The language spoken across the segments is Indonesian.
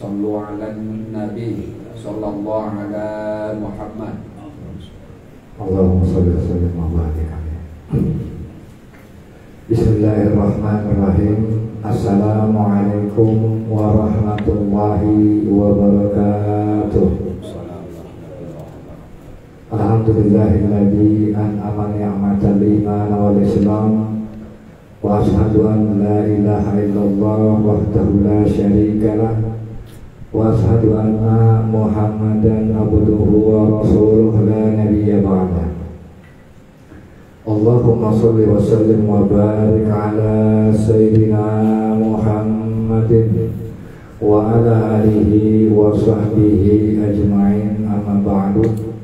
Sallu ala nabi sallallahu ala Muhammad. Allahumma sholli wa sallim wa barik alaihi. Bismillahirrahmanirrahim. Assalamualaikum warahmatullahi wabarakatuh. Alhamdulillahilladzi an'ama ni'matal iman wal islam wa asyhadu an la ilaha illallah wahdahu la syarikalah wa asyhadu anna Muhammadan abduhu wa rasuluhu la nabiyya ba'dah. Allahumma sholli wa sallim wa barik ala sayyidina Muhammadin wa ala alihi wa sahbihi ajma'in, amma ba'du.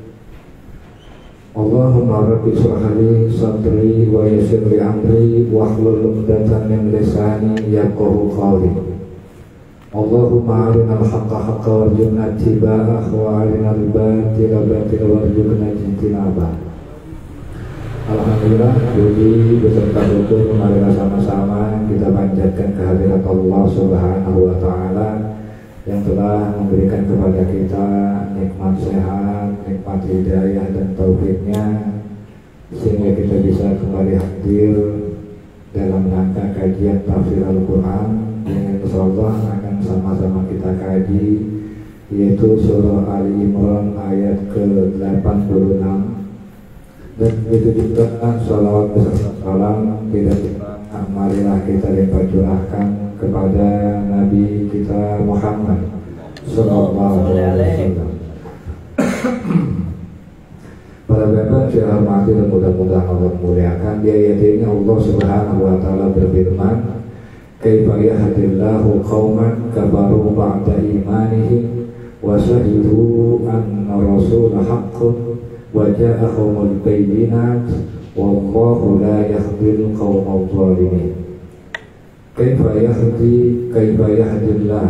Allahumma rabbi shrah li sadri wa yassir li amri wahlul 'uqdatam min lisani yafqahu qawli. Allahumma arinal haqqa haqqan warzuqna ittiba'ah wa arinal batila batilan warzuqna ijtinabah. Alhamdulillah, puji beserta syukur marilah sama-sama kita panjatkan kehadirat Allah Subhanahu wa taala yang telah memberikan kepada kita nikmat sehat, nikmat hidayah dan taufiknya, sehingga kita bisa kembali hadir dalam rangka kajian tafsir Al-Quran yang insyaallah akan sama-sama kita kaji, yaitu surah Ali Imran ayat ke-86. Dan begitu juga salawat beserta salam tidak marilah kita limpah curahkan kepada Nabi kita Muhammad sallallahu alaihi wasallam. Para bapak saya hormati dan mudah-mudahan Allah muliakan. Di ayat ini Allah Subhanahu wa taala berfirman, "Kaifa yahdillahu qauman kafaru ba'da imanihim wa shahidu anna rasula haqqun wa ja'ahumul bayyinat wallahu la yahdil qaumadh dhalimin." Kaifa yahdillah,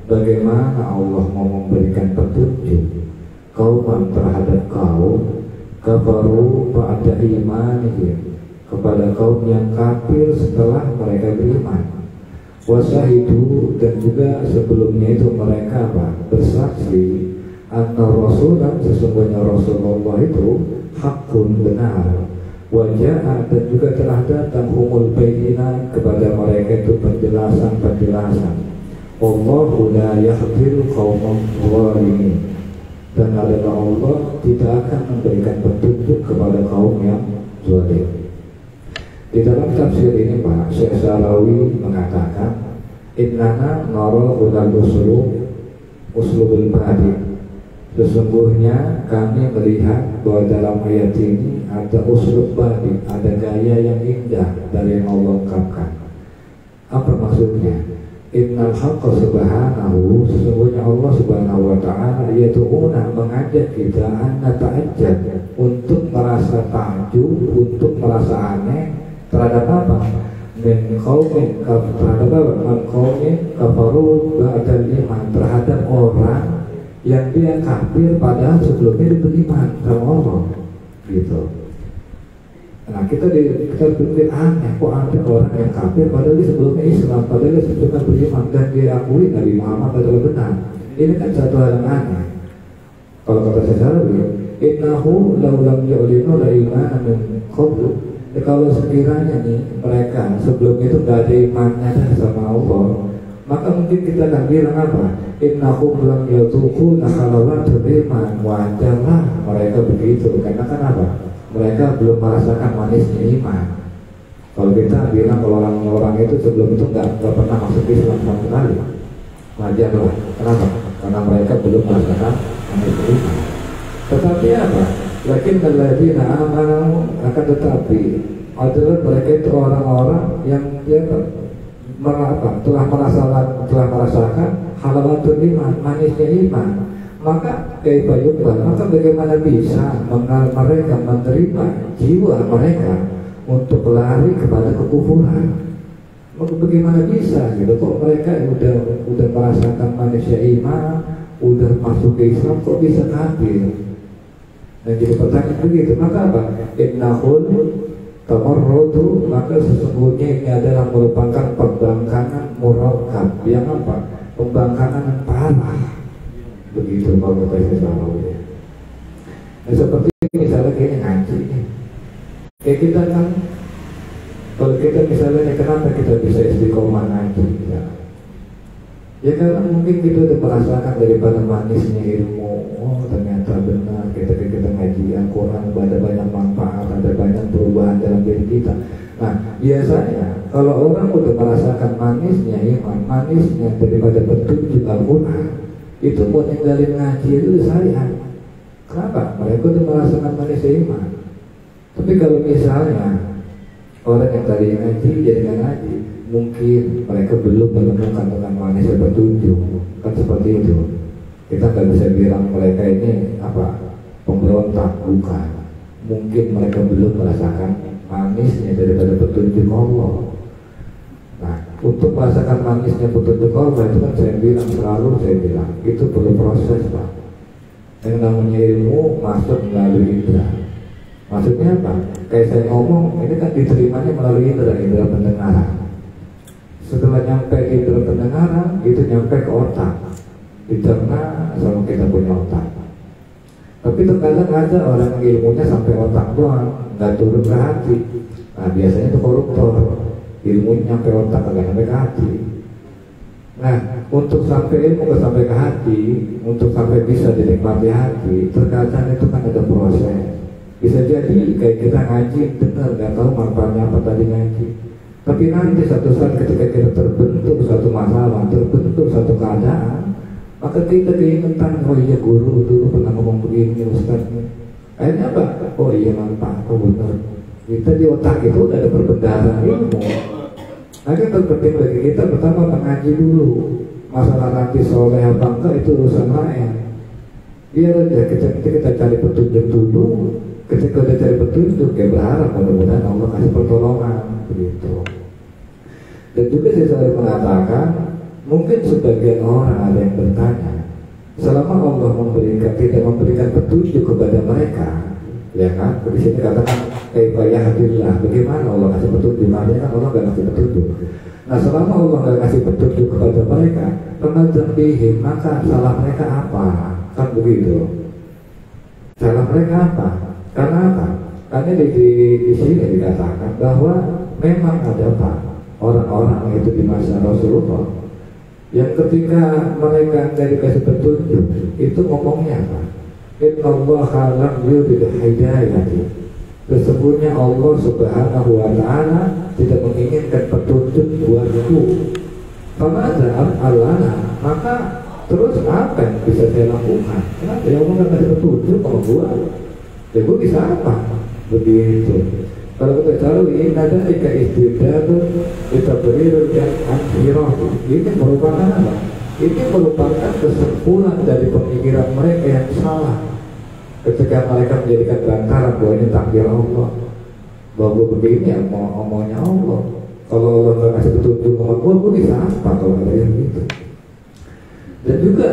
bagaimana Allah mau memberikan petunjuk kauman terhadap kaum kafaru ba'da imanihim, kepada kaum yang kafir setelah mereka beriman, wasahidu, dan juga sebelumnya itu mereka bersaksi anna rasulan, sesungguhnya Rasulullah itu hakun, benar, wajah, dan juga telah datang humul bayyinat, kepada mereka itu penjelasan. Allahu la yahdil qaumadh dhalimin, dan adalah Allah tidak akan memberikan petunjuk kepada kaum yang zalim. Di dalam tafsir ini Pak Syekh Sarawi mengatakan, innana nara hudal uslubul badi, sesungguhnya kami melihat bahwa dalam ayat ini ada uslub badi, ada gaya yang indah dari yang Allah ungkapkan. Apa maksudnya? Innal haqqa subhanahu, sesungguhnya Allah subhanahu wa ta'ala yaituuna, mengajak kita anna ta'ajjab, untuk merasa takjub, untuk merasa aneh terhadap apa? Min qaumin, terhadap apa? Man qaumin kafaru ba'dal iman, terhadap orang yang dia kafir padahal sebelumnya dia beriman sama Allah, gitu. Nah kita berpikir aneh, kok ada orang yang kafir padahal dia sebelumnya Islam, padahal dia sebelumnya beriman dan dia akui Nabi Muhammad adalah benar. Ini kan satu hal yang aneh. Kalau kata sejarah, innahu law lam yu'linu la imana min qablu, kalau sekiranya nih mereka sebelumnya itu gak ada imannya sama Allah, maka mungkin kita akan bilang apa? Innahu lam yatuqu nakhalawatul iman, wajarlah mereka begitu, karena kan apa? Mereka belum merasakan manisnya iman. Kalau kita bilang kalau orang-orang itu sebelum itu nggak pernah masuk Islam sama sekali, wajarlah. Kenapa? Karena mereka belum merasakan manisnya iman. Tetapi apa? Lakin alladzina amanu, akan tetapi adalah mereka itu orang-orang yang dia telah merasakan halawatul iman, manisnya iman. Maka maka bagaimana bisa mereka menerima jiwa mereka untuk lari kepada kekufuran? Maka bagaimana bisa gitu? Kok mereka udah merasakan manusia iman, udah masuk ke Islam, kok bisa kafir? Dan jadi pertanyaan begitu. Maka apa? Innahul tamarrudu, maka sesungguhnya ini adalah merupakan perbangkangan murakkab yang apa? pembangkangan yang parah. Begitu kalau kita tahu ya. Nah, seperti misalnya kayak ngaji. Kayak kita kan, kalau kita misalnya kenapa kita bisa istiqomah ngaji? Ya karena mungkin kita udah merasakan daripada manisnya ilmu. Oh ternyata benar kita ngaji Al-Quran, ada banyak manfaat, ada banyak perubahan dalam diri kita. Nah biasanya kalau orang udah merasakan manisnya iman, manisnya daripada petunjuk Al-Quran, itu buat ninggalin ngaji itu sayang. Kenapa? Mereka udah merasakan manisnya iman. Tapi kalau misalnya orang yang tadi ngaji jadi nggak ngaji, mungkin mereka belum menemukan tentang manisnya petunjuk. Kan seperti itu. Kita nggak bisa bilang mereka ini pemberontak, bukan. Mungkin mereka belum merasakan manisnya daripada petunjuk Allah. Nah, untuk merasakan manisnya petunjuk Allah itu kan saya bilang itu perlu proses, Pak. Yang namanya ilmu masuk melalui indera. Maksudnya apa? Kayak saya ngomong, ini kan diterimanya melalui indera pendengaran. Setelah nyampe indera pendengaran, itu nyampe ke otak, dicerna sama kita punya otak. Tapi terkadang ada orang yang ilmunya sampai otak doang, nggak turun ke hati. Nah biasanya itu koruptor, ilmunya nyampe otak, nggak sampai ke hati. Nah untuk sampai ilmu sampai ke hati, untuk sampai bisa dinikmati hati, terkadang itu kan ada proses. Bisa jadi kayak kita ngaji benar nggak tahu manfaatnya apa tadi ngaji. Tapi nanti satu saat ketika kita terbentuk satu masalah, terbentuk satu keadaan, maka kita keingetan, oh iya guru dulu pernah ngomong begini Ustaz. Akhirnya apa? Oh iya manfaat, oh benar. Kita di otak itu udah ada perbendaharaan ilmu. Maka terpenting bagi kita pertama mengaji dulu. Masalah nanti soleh apa enggak itu urusan lain. Biar aja kita cari petunjuk dulu. Ketika udah cari petunjuk, ya berharap mudah-mudahan Allah kasih pertolongan begitu. Dan juga saya selalu mengatakan, mungkin sebagian orang ada yang bertanya, selama Allah tidak memberikan petunjuk kepada mereka, ya kan? Di sini katakan kaifayahdillah, bagaimana Allah kasih petunjuk? Artinya kan Allah nggak kasih petunjuk. Nah selama Allah nggak kasih petunjuk kepada mereka, penadzambihim, maka salah mereka apa? Kan begitu. Salah mereka apa? Karena apa? Karena di sini dikatakan bahwa memang ada apa? Orang-orang itu di masa Rasulullah yang ketika mereka tidak dikasih petunjuk itu ngomongnya apa? Innallaha lam yurid hidayati. Sesungguhnya Allah Subhanahu wa Ta'ala tidak menginginkan petunjuk buatku. Famadza alana, maka terus apa yang bisa saya lakukan? Kenapa ya Allah nggak kasih petunjuk kalau gua? Ya gue bisa apa? Begitu. Kalau kita tahu ini ada istidadun kita beri dan akhirah. Ini merupakan apa? Ini merupakan kesimpulan dari pemikiran mereka yang salah. Ketika mereka menjadikan bantaran bahwa ini takdir Allah, bahwa begini ya omongnya Allah. Kalau Allah nggak kasih petunjuk sama gue bisa apa kalau nggak ada gitu? Dan juga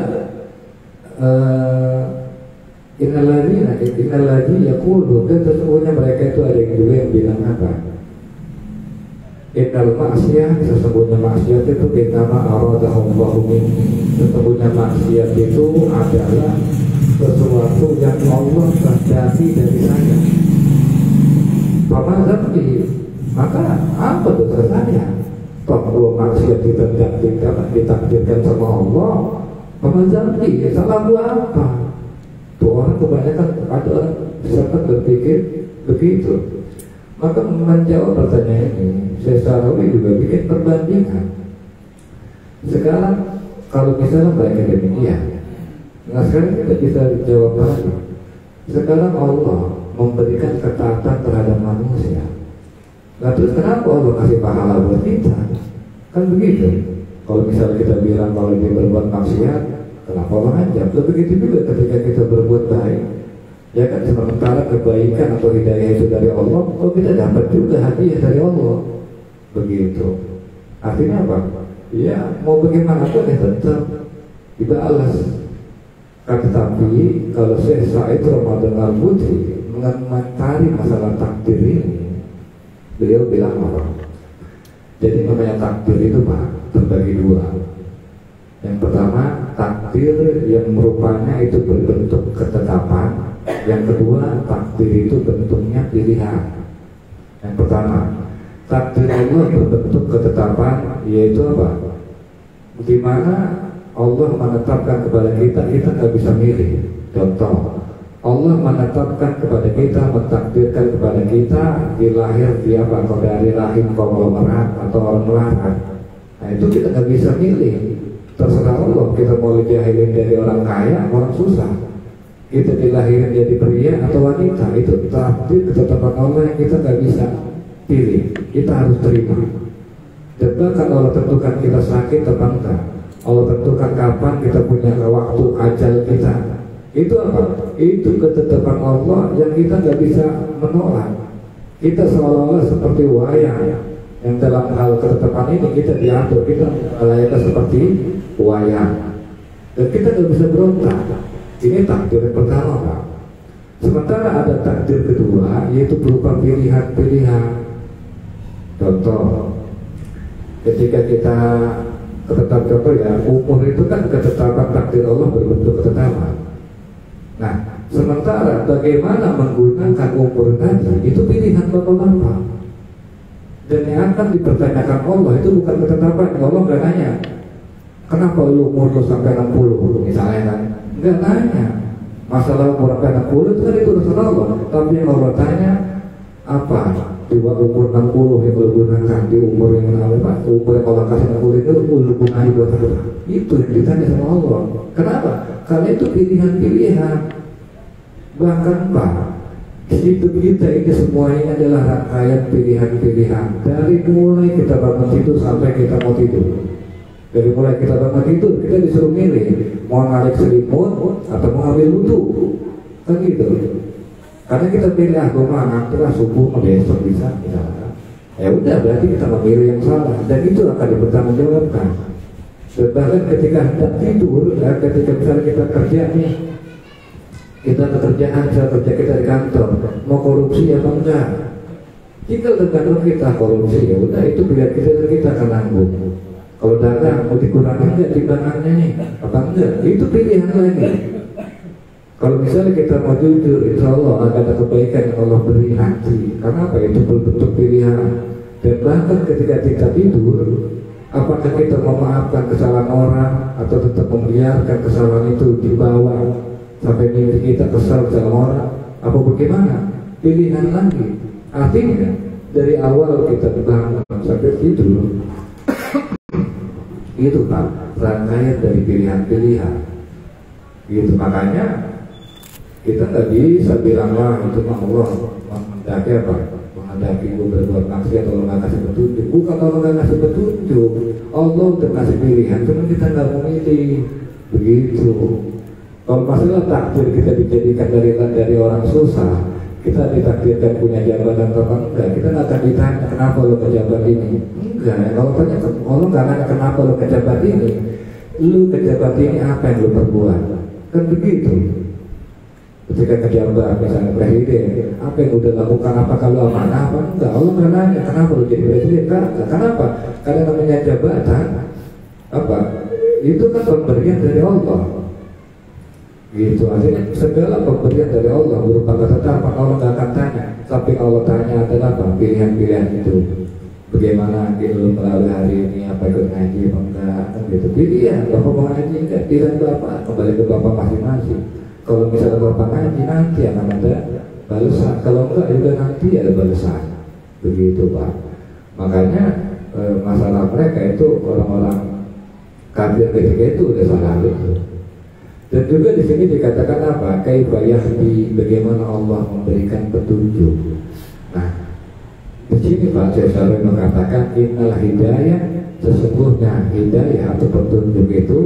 Innalladzi yaqulu, dan sesungguhnya mereka itu ada yang juga yang bilang apa? Innal ma'siyah, sesungguhnya maksiat itu innama aradahullahu min. Sesungguhnya maksiat itu adalah sesuatu yang Allah kehendaki dari saya. Pamazambi, maka apa dosa saya? Bahwa maksiat ditakdirkan sama Allah. Pamazambi, salah gua apa? Tuh orang kebanyakan ada orang sempat berpikir begitu. Maka menjawab pertanyaan ini, Syekh Sarawi juga bikin perbandingan. Sekarang kalau misalnya banyak demikian, nah sekarang kita bisa jawab lagi. Sekarang Allah memberikan ketaatan terhadap manusia. Nah terus kenapa Allah kasih pahala buat kita? Kan begitu. Kalau misalnya kita bilang kalau dia berbuat maksiat, kenapa Allah ajar? Begitu juga ketika kita berbuat baik, ya kan sementara kebaikan atau hidayah itu dari Allah, oh kita dapat juga hadiah dari Allah. Begitu. Artinya apa? Ya mau bagaimanapun ya tetap dibalas. Tetapi kalau Syekh Said Ramadan Al-Buti mengomentari masalah takdir ini, beliau bilang apa? Jadi namanya takdir itu Pak terbagi dua. Yang pertama, takdir yang merupanya itu berbentuk ketetapan. Yang kedua, takdir itu bentuknya pilihan. Yang pertama, takdir Allah berbentuk ketetapan, yaitu apa? Dimana Allah menetapkan kepada kita nggak bisa milih. Contoh, Allah menetapkan kepada kita, mentakdirkan kepada kita dilahir di apa? Kalau dari rahim konglomerat atau orang melarat. Nah itu kita nggak bisa milih. Terserah Allah, kita mau dilahirin dari orang kaya, orang susah, kita dilahirin jadi pria atau wanita, itu takdir ketetapan Allah yang kita nggak bisa pilih, kita harus terima. Dan bahkan Allah tentukan kita sakit atau enggak, Allah tentukan kapan kita punya waktu ajal kita. Itu apa? Itu ketetapan Allah yang kita nggak bisa menolak. Kita seolah-olah seperti wayang yang dalam hal ketetapan ini kita diatur, kita layaknya seperti wayang, dan kita nggak bisa berontak. Ini takdir yang pertama, Pak. Sementara ada takdir kedua, yaitu berupa pilihan-pilihan. Contoh, ketika kita ketetapan umur itu kan ketetapan takdir Allah berbentuk ketetapan. Nah, sementara bagaimana menggunakan umur tadi itu pilihan Bapak-bapak. Dan yang akan dipertanyakan Allah itu bukan ketetapan. Allah nggak nanya, kenapa lu umur lu sampai 60 misalnya kan? Nggak nanya. Masalah umur sampai 60 itu kan itu urusan Allah. Tapi yang Allah tanya apa? Di umur 60 yang lu gunakan, di umur yang apa? Umur yang Allah kasih 60 itu lu gunakan buat apa? Itu yang ditanya sama Allah. Kenapa? Karena itu pilihan-pilihan. Bahkan Pak, hidup kita ini semuanya adalah rangkaian pilihan-pilihan. Dari mulai kita bangun tidur sampai kita mau tidur. Dari mulai kita bangun tidur, kita disuruh milih mau narik selimut atau mau ambil wudhu, kan gitu. Karena kita pilih agama nantilah subuh besok bisa, misalkan. Ya udah, berarti kita memilih yang salah, dan itu akan dipertanggungjawabkan. Dan bahkan ketika hendak tidur, dan ketika misalnya kita kerja nih, kita pekerjaan, kerja kita di kantor, mau korupsi apa enggak? Jika tergantung kita korupsi, ya udah itu pilihan kita akan nanggung. Kalau dagang mau dikurangi enggak timbangannya nih, apa enggak? Itu pilihan lagi. Kalau misalnya kita mau jujur, insya Allah akan ada kebaikan yang Allah beri hati. Karena apa? Itu berbentuk pilihan. Dan bahkan ketika kita tidur, apakah kita memaafkan kesalahan orang atau tetap membiarkan kesalahan itu dibawa sampai mimpi kita kesal sama orang, apa bagaimana? Pilihan lagi. Artinya dari awal kita bangun sampai tidur itu Pak, rangkaian dari pilihan-pilihan. Gitu, makanya kita nggak bisa bilang lah itu Allah menghendaki apa? Menghendaki gue berbuat maksiat atau nggak kasih petunjuk. Bukan Allah nggak kasih petunjuk, Allah udah kasih pilihan, cuma kita nggak mau milih. Begitu. Kalau masalah takdir kita dijadikan dari orang susah, kita ditakdirkan punya jabatan atau enggak, kita nggak akan ditanya kenapa lo ke jabat ini. Enggak, kalau tanya Allah nggak nanya kenapa lo ke jabat ini, lu ke jabat ini apa yang lo perbuat, kan begitu. Ketika ke jabat misalnya presiden, apa yang udah lakukan, apa kalau amanah apa enggak, Allah nggak nanya kenapa lo jadi presiden, kenapa? Karena namanya jabatan apa? Itu kan pemberian dari Allah. Gitu, artinya segala pemberian dari Allah berupa ketetapan, Allah nggak akan tanya. Tapi Allah tanya adalah apa? Pilihan-pilihan itu. Bagaimana lu melalui hari ini, apa ikut ngaji apa enggak, kan gitu. Pilihan, Bapak mau ngaji enggak? Pilihan Bapak, kembali ke Bapak masing-masing. Kalau misalnya Bapak ngaji nanti akan ada balasan, kalau enggak juga nanti ada balasan. Begitu Pak. Makanya masalah mereka itu orang-orang kafir ketika itu udah salah gitu. Dan juga di sini dikatakan apa? Kaifa yahdi, bagaimana Allah memberikan petunjuk. Nah, di sini Pak Syekh mengatakan innal hidayah, sesungguhnya hidayah atau petunjuk itu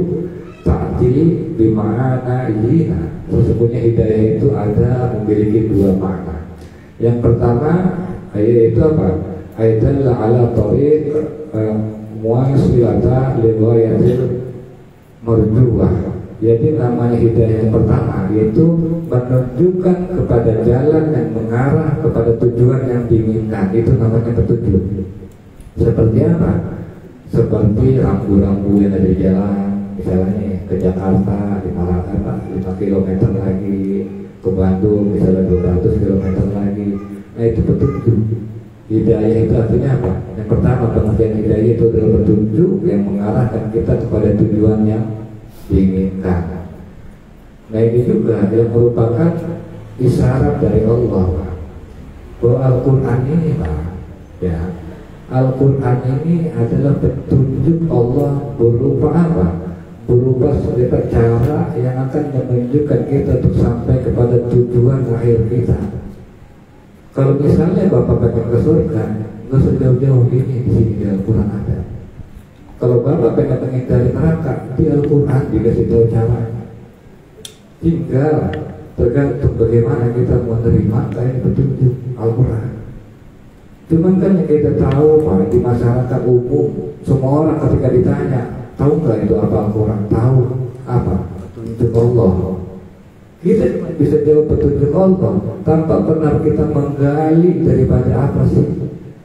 ta'ti bima'ana ihina. Sesungguhnya hidayah itu ada memiliki dua makna. Yang pertama yaitu apa? Aidalla ala tariq muwasilata li ghayatil marjuah. Jadi namanya hidayah yang pertama yaitu menunjukkan kepada jalan yang mengarah kepada tujuan yang diinginkan. Itu namanya petunjuk. Seperti apa? Seperti rambu-rambu yang ada di jalan, misalnya nih, ke Jakarta 5 kilometer lagi, ke Bandung misalnya 200 kilometer lagi. Nah itu petunjuk. Hidayah itu artinya apa? Yang pertama, pengertian hidayah itu adalah petunjuk yang mengarahkan kita kepada tujuan yang diinginkan. Nah ini juga yang merupakan isyarat dari Allah, Pak, bahwa Al-Quran ini, Pak, ya, Al-Quran ini adalah petunjuk Allah berupa apa? Berupa sebuah cara yang akan menunjukkan kita untuk sampai kepada tujuan akhir kita. Kalau misalnya Bapak pengen ke surga, nggak usah jauh-jauh ini, di sini di Al-Quran ada. Kalau Bapak pengen menghindari neraka, di Al-Quran dikasih tahu caranya. Tinggal tergantung bagaimana kita menerima kayak petunjuk Al-Quran. Cuman kan yang kita tahu, Pak, di masyarakat umum, semua orang ketika ditanya, tahu nggak itu apa Al-Quran? Tahu apa? Petunjuk Allah. Kita cuma bisa jawab petunjuk Allah tanpa pernah kita menggali daripada apa sih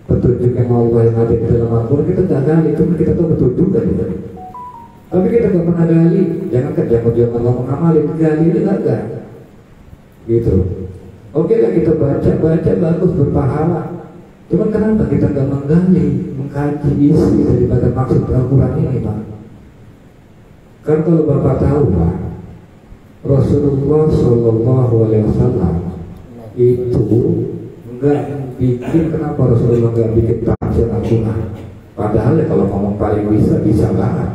petunjuk yang Allah yang ada di dalam Al-Quran. Kita nggak gali, cuma kita tahu petunjuk kan. Tapi kita nggak pernah gali. Jangan ngomong amalin, gali ini nggak. Gitu. Oke lah, kita baca bagus, berpahala. Cuman kenapa kita nggak mengkaji isi daripada maksud Al-Quran ini, Pak? Kan kalau Bapak tahu, Pak, Rasulullah SAW itu nggak bikin, kenapa Rasulullah nggak bikin tafsir Al-Quran? Padahal ya kalau ngomong paling bisa banget,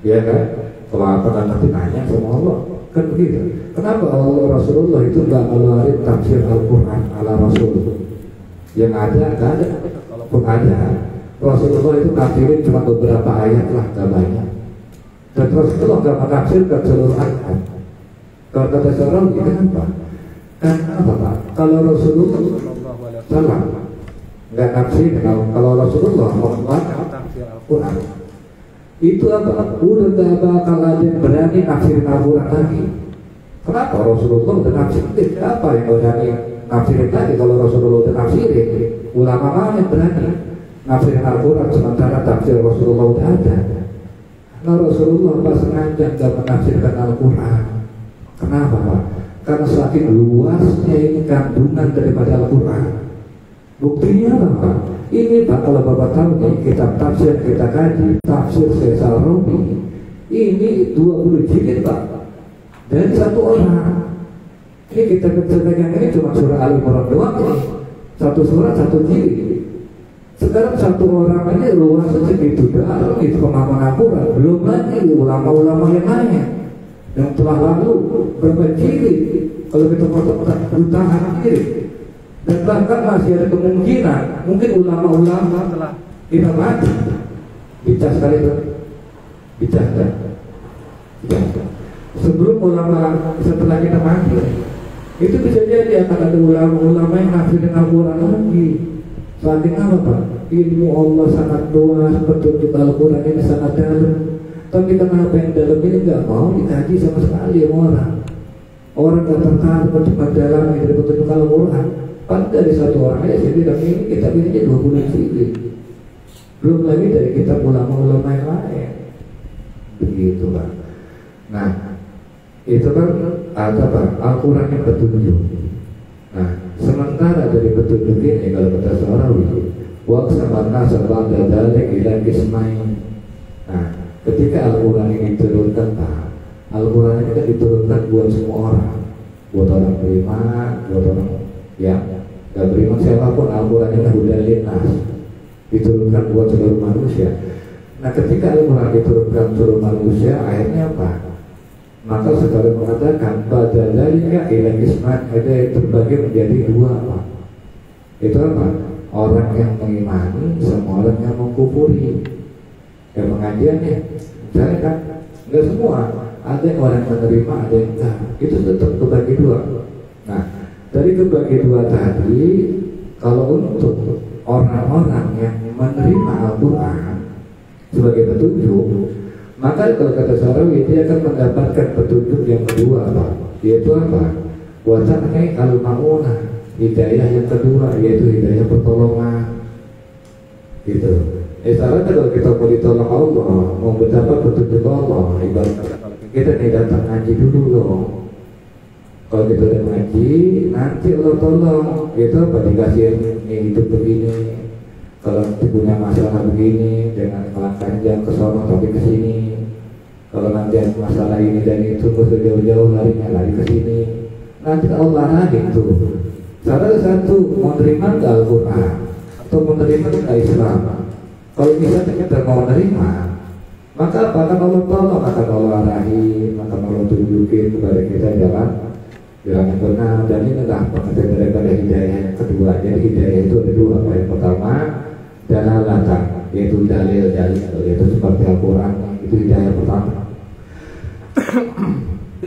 ya kan? Kalau apa kan nanti nanya sama Allah, kan begitu. Kenapa Rasulullah itu nggak ngeluarin tafsir Al-Quran ala Rasul? Yang ada, nggak ada. Kalaupun ada, Rasulullah itu tafsirin cuma beberapa ayat lah, nggak banyak. Dan Rasulullah nggak menafsirkan seluruh ayat. Kalau kata seorang, kenapa? Kenapa, Pak? Kalau Rasulullah salah, nggak nafsir. Kalau Rasulullah mau membaca tafsir Al-Quran, itu apa? Udah nggak bakal ada yang berani nafsirin Al-Quran lagi. Kenapa? Rasulullah udah nafsirin. Apa yang berani nafsirin lagi? Kalau Rasulullah udah nafsirin, ulama mana yang berani nafsirin Al-Quran sementara tafsir Rasulullah udah ada? Nah, Rasulullah pas sengaja nggak menafsirkan Al-Quran. Kenapa, Pak? Karena saking luasnya ini kandungan daripada Al-Quran. Buktinya apa, Pak? Ini, Pak, kalau Bapak tahu nih, kitab tafsir kita kaji, tafsir Syaikh Rabi, ini 20 jilid, Pak, dari satu orang. Ini kita pegang ini cuma surah Al-Imran doang nih. Satu surah, satu jilid. Sekarang satu orang aja luasnya segitu dalam, itu pemahaman Al-Quran. Belum lagi ulama-ulama yang lainnya yang telah lalu berapa jilid. Kalau kita potong jutaan jilid. Dan bahkan masih ada kemungkinan mungkin ulama-ulama telah kita mati. Bicara sekali itu, bicara. Sebelum ulama, setelah kita mati, itu bisa jadi akan ada ulama-ulama yang nafsirin Al-Quran lagi. Saking apa, Pak? Ilmu Allah sangat luas, petunjuk Al-Quran ini sangat dalam. Tapi kenapa yang dalam ini nggak mau dikaji sama sekali sama orang? Orang nggak tertarik untuk mendalami dari petunjuk Al-Quran. Padahal dari satu orang aja sih bilang ini kitab ini 20 jilid. Belum lagi dari kitab ulama-ulama yang lain. Begitu, Pak. Nah, itu kan ada, Pak, Al-Quran yang petunjuk. Nah, sementara dari petunjuk ini kalau kata seorang waqsamanna sabada dalik ila kismain. Nah, ketika Al-Quran ini diturunkan, Pak, Al-Quran ini kan diturunkan buat semua orang, buat orang beriman, buat orang yang gak beriman siapapun. Al-Quran ini hudan linnas, diturunkan buat seluruh manusia. Nah, ketika Al-Quran diturunkan seluruh manusia, akhirnya apa? Maka sekarang mengatakan pada dalika ila kisman, ada yang terbagi menjadi dua, Pak. Itu apa? Orang yang mengimani sama orang yang mengkufuri. Ya pengajiannya, misalnya kan nggak semua, ada yang orang menerima, ada yang enggak. Itu tetap kebagi dua. Nah, dari kebagi dua tadi, kalau untuk orang-orang yang menerima Al-Quran sebagai petunjuk, maka kalau kata Sarawi, dia akan mendapatkan petunjuk yang kedua, Pak, yaitu apa? Wata'ni al-ma'unah, hidayah yang kedua, yaitu hidayah pertolongan. Gitu. Syaratnya kalau kita mau ditolong Allah, mau mendapat petunjuk Allah, Ibarat kita nih datang ngaji dulu loh. Kalau kita udah ngaji, nanti Allah tolong. Gitu apa dikasih nih hidup begini. Kalau punya masalah begini, dengan kelangkaan jam ke sono tapi ke sini. Kalau nanti ada masalah ini dan itu, terus jauh-jauh lari ke sini. Nanti Allah arahin tuh. Salah satu menerima Al-Quran atau menerima Islam. Kalau misalnya kita mau menerima, maka akan Allah tolong, akan Allah arahi, akan Allah tunjukin kepada kita jalan yang benar. Dan ini adalah pengertian daripada hidayah yang kedua. Jadi hidayah itu ada dua. Yang pertama dalalatan, yaitu dalil, yaitu seperti Al-Quran, itu hidayah pertama.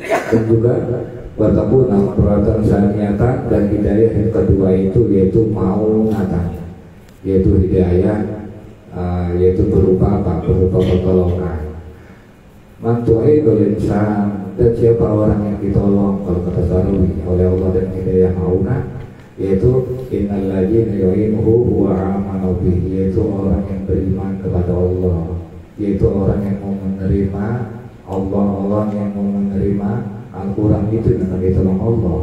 Dan juga watakuna perbuatan saniyata, dan hidayah yang kedua itu yaitu mau nata, yaitu hidayah yaitu berupa apa? Berupa pertolongan. Mantuai insan, dan siapa orang yang ditolong kalau kata Sarawi oleh Allah dan hidayah mauna, yaitu innal ladzina yu'inuhu huwa amanu bihi, yaitu orang yang beriman kepada Allah, yaitu orang yang mau menerima Allah, orang yang mau menerima Al-Quran itu dengan ditolong Allah.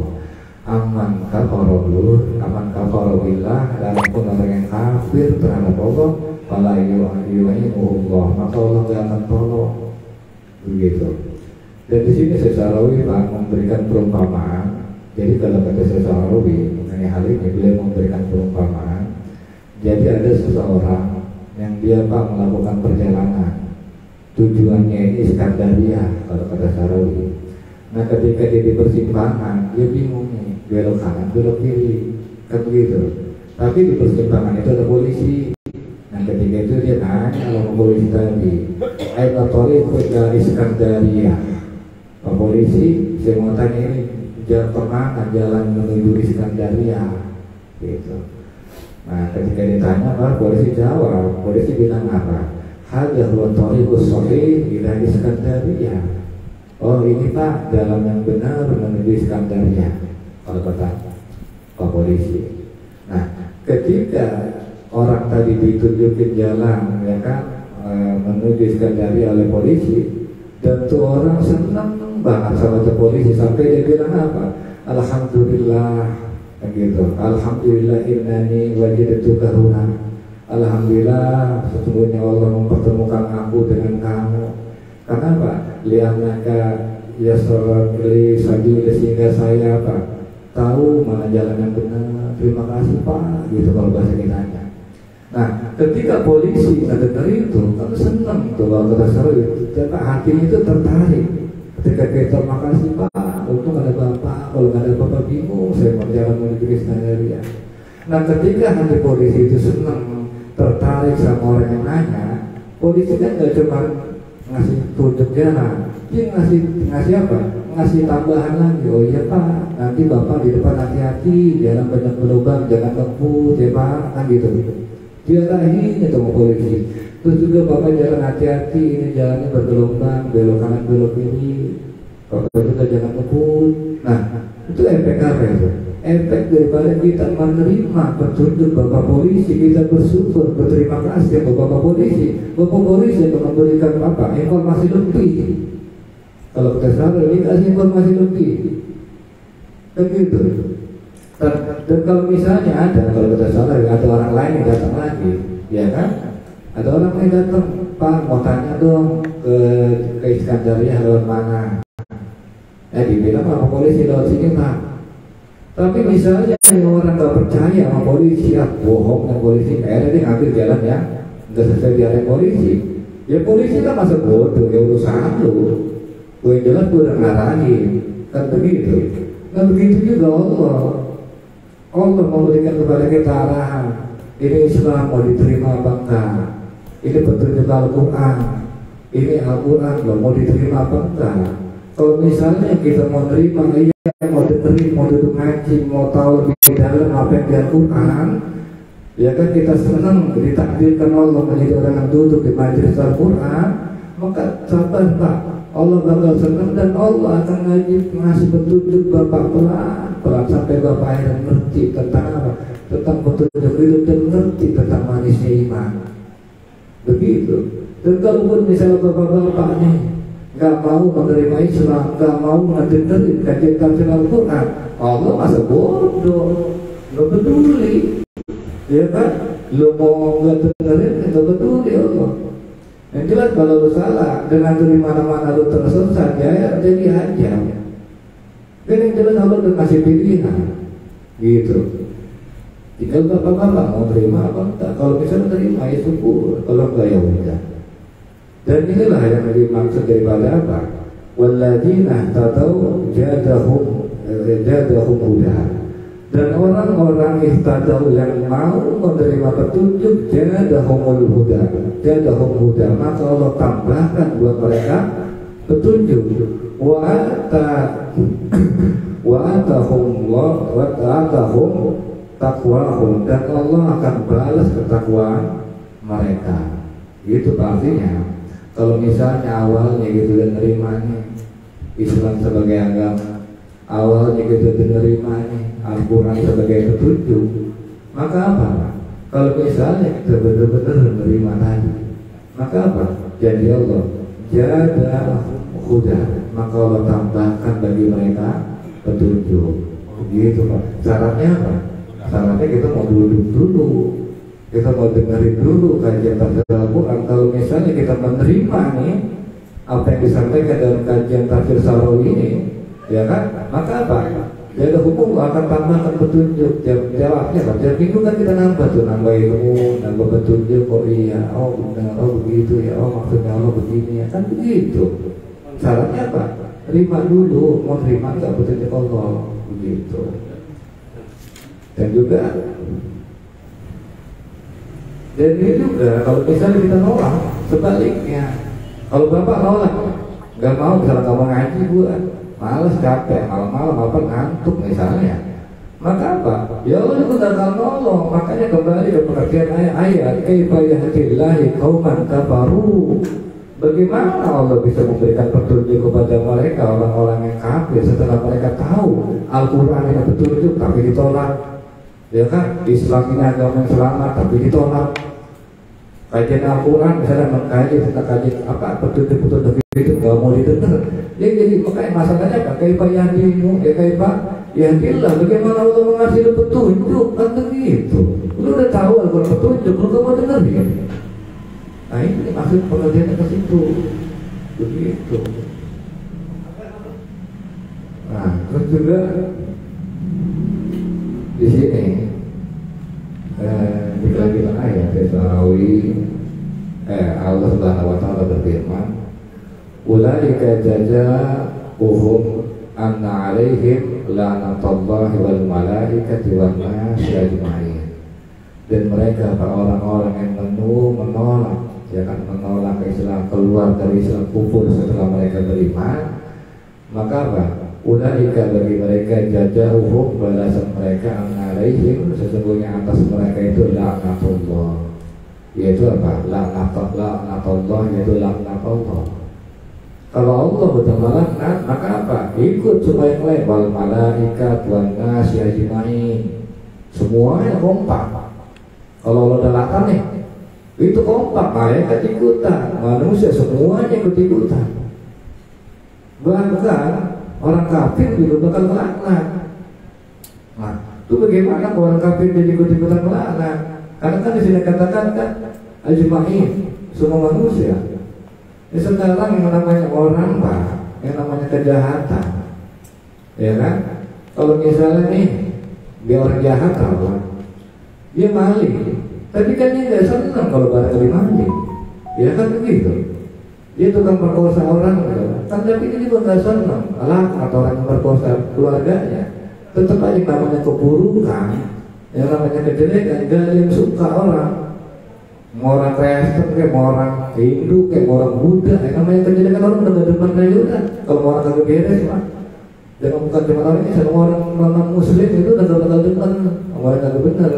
Aman kafara billah, dan pun orang yang kafir terhadap Allah, fala yu'inuhu, maka Allah tidak akan tolong. Begitu. Dan di sini Sesarawi memberikan perumpamaan. Jadi kalau kata Sesarawi mengenai hal ini, beliau memberikan perumpamaan. Jadi ada seseorang yang dia melakukan perjalanan, tujuannya ini Iskandaria kalau kata Sarawi. Nah ketika dia di persimpangan, dia bingung nih, belok kanan, belok kiri, kan begitu. Tapi di persimpangan itu ada polisi. Nah ketika itu dia nanya sama polisi tadi, ayo tolong ke Iskandaria. Pak polisi, saya mau tanya ini kemana jalan menuju Iskandaria, gitu. Nah ketika ditanya, Pak polisi jawab, polisi bilang apa? Hadza huwa thariqus shahih ila Iskandaria. Oh ini Pak, jalan yang benar menuju Iskandaria, kalau kata Pak polisi. Nah ketika orang tadi ditunjukin jalan, ya kan, menuju Iskandaria oleh polisi, dan tuh orang senang banget sama tuh polisi sampai dia bilang apa? Alhamdulillah, gitu. Alhamdulillah innani wajadtu karuna. Alhamdulillah sesungguhnya Allah mempertemukan aku dengan kamu. Karena apa? Li'annaka yasrali sabila, sehingga saya apa? Tahu mana jalan yang benar. Terima kasih Pak, gitu kalau bahasa kitanya. Nah, ketika polisi mendengar itu, kan senang tuh kalau kata Sarawi, karena hatinya itu tertarik. Ketika kita makasih Pak, untung ada Bapak, kalau nggak ada Bapak bingung, saya mau jalan menuju Iskandaria. Nah, ketika hati polisi itu senang, tertarik sama orang yang nanya, polisi kan nggak cuma ngasih tunjuk jalan, dia ngasih apa? Ngasih tambahan lagi. Oh iya Pak, nanti Bapak di depan hati-hati, jalan banyak berlubang, jangan ngebut ya Pak, kan gitu. Diarahin itu sama polisi. Terus juga Bapak jalan hati-hati, ini jalannya bergelombang, belok kanan belok kiri, Bapak juga jangan ngebut. Nah itu efek apa itu? Efek daripada kita menerima petunjuk Bapak polisi, kita bersyukur, berterima kasih kepada Bapak polisi. Bapak polisi yang memberikan apa? Informasi lebih. Kalau kita salah, ini kasih informasi lebih. Begitu. Dan kalau misalnya ada, kalau kita salah, ada orang lain yang datang lagi, ya kan? Ada orang lain datang, Pak mau tanya dong ke Iskandaria lewat mana? Dibilang sama polisi lewat sini Pak. Tapi misalnya orang nggak percaya sama polisi, bohong sama polisi, dia ngambil jalan ya, nggak sesuai diarah polisi. Ya polisi kan masa bodoh, ya urusan lu. Gue jelas gue udah ngarahin, kan begitu. Nah begitu juga Allah memberikan kepada kita arahan. Ini Islam mau diterima apa enggak? Ini petunjuk Al-Quran. Ini Al-Quran mau diterima apa enggak? Kalau misalnya kita mau terima, mau dengerin, mau duduk ngaji, mau tahu lebih dalam apa yang di Al-Quran, ya kan kita senang ditakdirkan Allah menjadi orang yang duduk di majelis Al-Quran, maka sabar Pak, Allah bakal senang dan Allah akan ngasih petunjuk Bapak pelan sampai Bapak akhirnya ngerti tentang apa? Tentang petunjuk hidup dan ngerti tentang manisnya iman. Begitu. Dan kalaupun misalnya Bapak-Bapak nih nggak mau menerima Islam, nggak mau ngedengerin kajian tafsir Al-Quran, Allah masa bodoh, nggak peduli, ya kan? Lu mau nggak dengerin, nggak peduli Allah. Yang jelas kalau lu salah, dengan dari mana-mana lu tersesat, ya jadi aja. Dan yang jelas Allah udah kasih pilihan, gitu. Tinggal bapak-bapak mau terima apa enggak. Kalau misalnya terima ya syukur, kalau enggak ya udah. Dan inilah yang dimaksud daripada apa? Walladzina tadau jadahum huda. Dan orang-orang ihtadau yang mau menerima petunjuk jadahumul huda, maka Allah tambahkan buat mereka petunjuk. Wa atahum takwahum, dan Allah akan balas ketakwaan mereka. Itu artinya kalau misalnya awalnya gitu dan nerimanya Islam sebagai agama, awalnya gitu dan nerimanya Al-Quran sebagai petunjuk, maka apa? Kalau misalnya kita benar-benar menerima tadi, maka apa? Jadi Allah jada huda, maka Allah tambahkan bagi mereka petunjuk. Begitu Pak. Syaratnya apa? Syaratnya kita mau duduk dulu, kita mau dengerin dulu kajian tafsir Al-Quran. Kalau misalnya kita menerima nih apa yang disampaikan dalam kajian tafsir Sarawi ini, ya kan? Maka apa? Ya ada hukum akan tambahkan petunjuk. Jawabnya kan? Jadi itu kan kita nambah ilmu, nambah petunjuk. Oh iya, oh benar, oh begitu ya, oh maksudnya Allah begini ya, kan begitu. Syaratnya apa? Terima dulu, mau terima nggak petunjuk Allah, begitu. Dan juga kalau misalnya kita nolak, sebaliknya kalau bapak nolak, nggak mau misalnya kamu ngaji buat malas, capek, malam-malam apa ngantuk misalnya, maka apa? Ya Allah juga akan nolong. Makanya kembali ke pengertian ayat kaifa yahdillahi qauman kafaru. Bagaimana Allah bisa memberikan petunjuk kepada mereka orang-orang yang kafir setelah mereka tahu Al-Quran ini petunjuk tapi ditolak, ya kan? Islam ini agama yang selamat tapi ditolak. Kajian Al-Quran misalnya mengkaji tentang kajian apa petunjuk-petunjuk itu nggak mau didengar. Ya jadi makanya masalahnya apa? Kaifa yahdimu, ya kaifa yahdillah. Bagaimana Allah mengasih petunjuk? Kan begitu. Lu udah tahu Al-Quran petunjuk, lu nggak mau dengerin. Nah ini maksud pengertiannya ke situ, begitu. Nah terus juga di sini di kelanjutan ayat Sarawi Allah Subhanahu Wa Taala berfirman, ulaika jazaohum anna alaihim la'natullahi wal malaikati wan nasi ajma'in. Dan mereka orang-orang yang menolak, ya kan, menolak Islam, keluar dari Islam, kufur setelah mereka beriman, maka apa? Ulaika bagi mereka jazaohum, balasan mereka alaihim, sesungguhnya atas mereka itu laknatullah, yaitu apa? Laknatullah, yaitu laknatullah. Kalau Allah betul melaknat, maka apa? Ikut supaya yang lain, wal malaikat wan nasi ajma'in, semuanya kompak. Kalau Allah udah laknat nih, itu kompak, malaikat ikutan, manusia semuanya ikut-ikutan. Bahkan orang kafir juga bakal melaknat. Nah, itu bagaimana orang kafir jadi ikut-ikutan melaknat? Karena kan di sini katakan kan ajma'in, semua manusia. Ya sekarang yang namanya orang Pak, yang namanya kejahatan, ya kan? Kalau misalnya nih dia orang jahat apa? Dia maling, tapi kan dia nggak senang kalau barangkali maling, ya kan begitu. Dia tukang perkosa orang, kan tapi dia juga nggak senang. Atau orang yang perkosa keluarganya, tetap aja namanya keburukan, yang namanya kejelekan, gak ada yang suka orang. Mau orang Kristen kayak mau orang Hindu kayak mau orang Buddha, yang namanya kejelekan orang udah gak demen aja udah. Kalau mau orang kagak beres mah, jangan bukan cuma orang ini, semua orang Muslim itu udah gak bakal demen, orang kagak bener.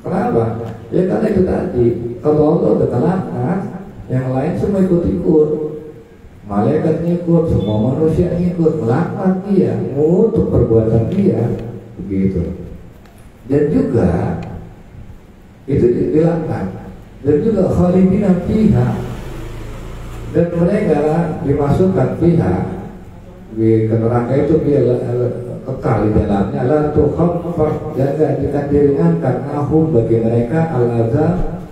Kenapa? Ya karena itu tadi, kalau Allah udah laknat, yang lain semua ikut-ikut. Malaikat ngikut, semua manusia ngikut, melaknat dia, untuk perbuatan dia, begitu. Dan juga itu dilaknat. Dan juga khalidina fiha, dan mereka dimasukkan pihak di neraka itu dia kekal di dalamnya. La tukhaffaf, jangan diringankan ahum bagi mereka al-azab,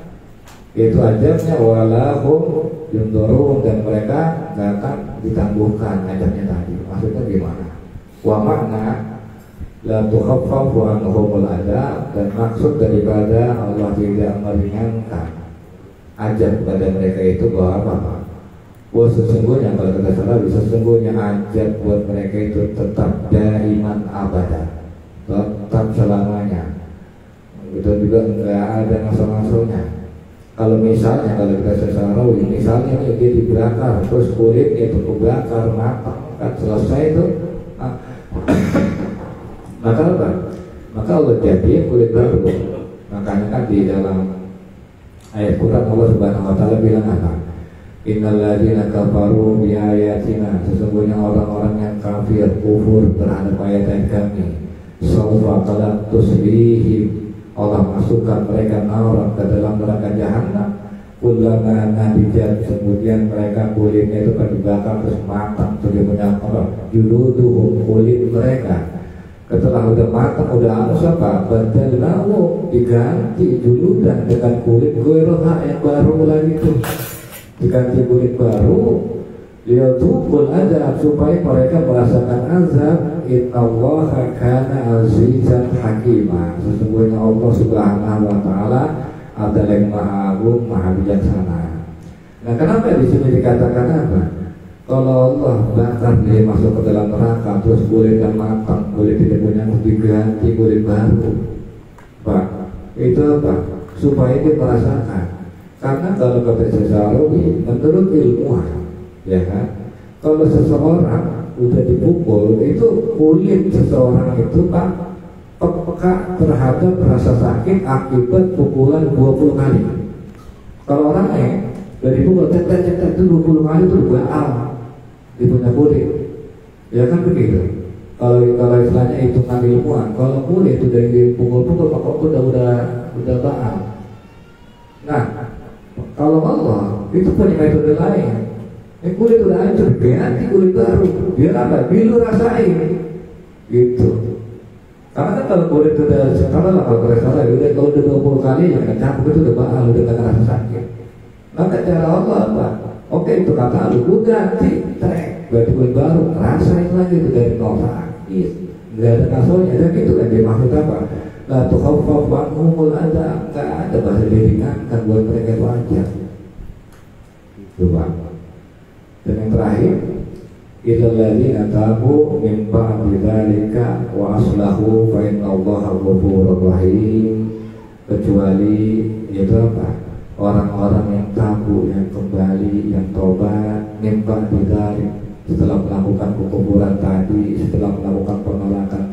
itu azabnya, walahum yundurun, dan mereka nggak akan ditangguhkan azabnya tadi. Maksudnya gimana? Wa makna la tukhaffafu anhumul azab, dan maksud daripada Allah tidak meringankan azab pada mereka itu bahwa apa? Bahwa sesungguhnya, kalau kita salah, sesungguhnya azab buat mereka itu tetap daiman abada, tetap selamanya. Itu juga enggak ada masa-masanya. Kalau misalnya, kalau kita sesarawi, misalnya dia dibakar, terus kulitnya itu kebakar, matang, kan selesai itu, maka apa? Maka Allah jadi kulit baru. Makanya kan di dalam ayat Quran Allah Subhanahu Wa Taala bilang apa? Innal ladzina kafaru bi ayatina, sesungguhnya orang-orang yang kafir, kufur terhadap ayat-ayat kami, sawfa qad tusbihim, Allah masukkan mereka neraka ke dalam neraka jahanam. Kullama nadijat, kemudian mereka kulitnya itu kan dibakar terus matang, terus menyangkut juluduhum, kulit mereka setelah udah matang, udah halus apa? Badalnahu, diganti juludan dengan kulit goiroha yang baru lagi itu, diganti kulit baru. Liyatukul azab, supaya mereka merasakan azab. Innallaha kana azizan hakima, sesungguhnya Allah Subhanahu Wa Taala adalah yang maha agung, maha bijaksana. Nah, kenapa di sini dikatakan apa? Kalau Allah bakar dia masuk ke dalam neraka, terus kulitnya matang, kulit tidak punya, diganti kulit baru, Pak, itu apa? Supaya dia merasakan. Karena kalau kata Sesarawi, menurut ilmuwan, ya kan, kalau seseorang udah dipukul, itu kulit seseorang itu Pak peka terhadap rasa sakit akibat pukulan 20 kali. Kalau orangnya dari pukul cetek itu 20 kali itu baal di punya kulit, ya kan begitu. Kalau istilahnya hitungan ilmuwan, kalau kulit itu dari dipukul-pukul pokok udah baal. Nah, kalau Allah itu punya metode lain. Kulit udah hancur, ganti kulit baru. Biar apa? Biar lu rasain, gitu. Karena kan kalau kulit udah, kalau salah, kalau udah 20 kali ya campur itu udah bakal, udah gak ngerasa sakit. Maka cara Allah apa? Oke, itu kata lu ganti, ganti kulit baru, rasain lagi itu dari nol sakit, nggak ada kasonya. Dan itu kan dia maksud apa? La tukhaffaf anhumul azab, nggak ada bahasa diringankan buat mereka wajar. Coba. Dan yang terakhir, illal ladzina tabu min ba'di dzalika wa aslahu fa innallaha ghafurur rahim, kecuali itu apa? Orang-orang yang tabu, yang kembali, yang tobat min ba'di dzalik, setelah melakukan kekufuran tadi, setelah melakukan penolakan